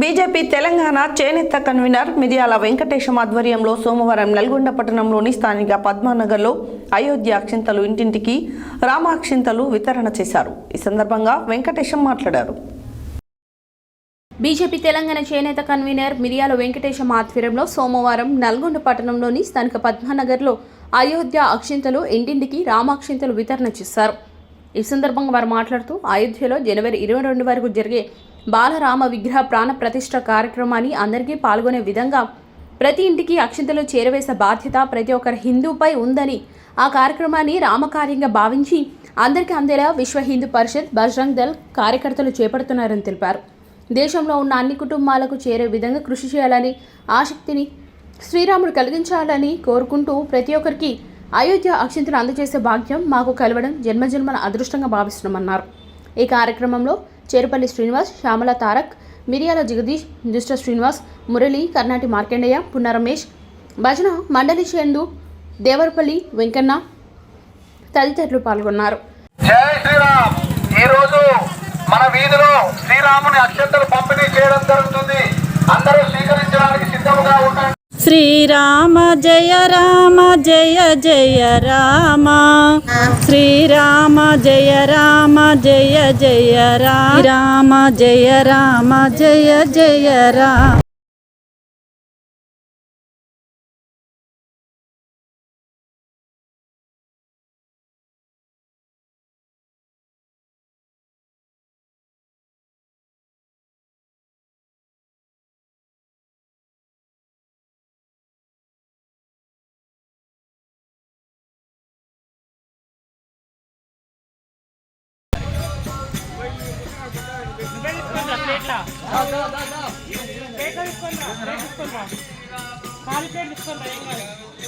BJP Telangana చేనేత convener మిర్యాల వెంకటేశం ఆధ్వర్యంలో సోమవారం నల్గొండ పట్టణంలోని స్థానిక పద్మానగర్లో అయోధ్య అక్షింతలు ఇంటింటికి రామాక్షింతలు వితరణ చేశారు. ఈ సందర్భంగా వెంకటేశం మాట్లాడారు. బీజేపీ తెలంగాణ చేనేత కన్వీనర్ మిర్యాల వెంకటేశం ఆధ్వర్యంలో సోమవారం నల్గొండ పట్టణంలోని స్థానిక పద్మానగర్లో అయోధ్య అక్షింతలు ఇంటింటికి రామాక్షింతలు వితరణ చేశారు. ఈ సందర్భంగా వారు మాట్లాడుతూ అయోధ్యలో జనవరి 22 వరకు జరిగే బాలరామ విగ్రహ ప్రాణ ప్రతిష్ఠ కార్యక్రమాన్ని అందరికీ పాల్గొనే విధంగా ప్రతి ఇంటికి అక్షింతలు చేరవేసే బాధ్యత ప్రతి ఒక్కరి హిందూపై ఉందని, ఆ కార్యక్రమాన్ని రామకార్యంగా భావించి అందరికీ అందేలా విశ్వ హిందూ పరిషత్, బజరంగ్ దళ్ కార్యకర్తలు చేపడుతున్నారని తెలిపారు. దేశంలో ఉన్న అన్ని కుటుంబాలకు చేరే విధంగా కృషి చేయాలని, ఆసక్తిని శ్రీరాముడు కలిగించాలని కోరుకుంటూ ప్రతి ఒక్కరికి అయోధ్య అక్షింతలు అందజేసే భాగ్యం మాకు కలవడం జన్మజన్మల అదృష్టంగా భావిస్తున్నామన్నారు. ఈ కార్యక్రమంలో చేరుపల్లి శ్రీనివాస్, శ్యామల తారక్, మిర్యాల జగదీష్, దుష్ట శ్రీనివాస్, మురళి, కర్ణాటి మార్కండేయ, పున్న రమేష్, భజన మండలి చందు, దేవరపల్లి వెంకన్న తదితరులు పాల్గొన్నారు. జై శ్రీరామ్. ఈరోజు మన వీధిలో శ్రీరాముని అక్షంతలు పంపిణీ చేయడం జరుగుతుంది. అందరూ స్వీకరించడానికి సిద్ధంగా ఉండండి. శ్రీరామ జయ రామ జయ జయ రామ, శ్రీరామ జయ రామ జయ జయ రామ, జయ రామ జయ జయ రామ. ప్లేట్ తీసుకుంటా, ఖాళీ ప్లేట్ తీసుకుంటా.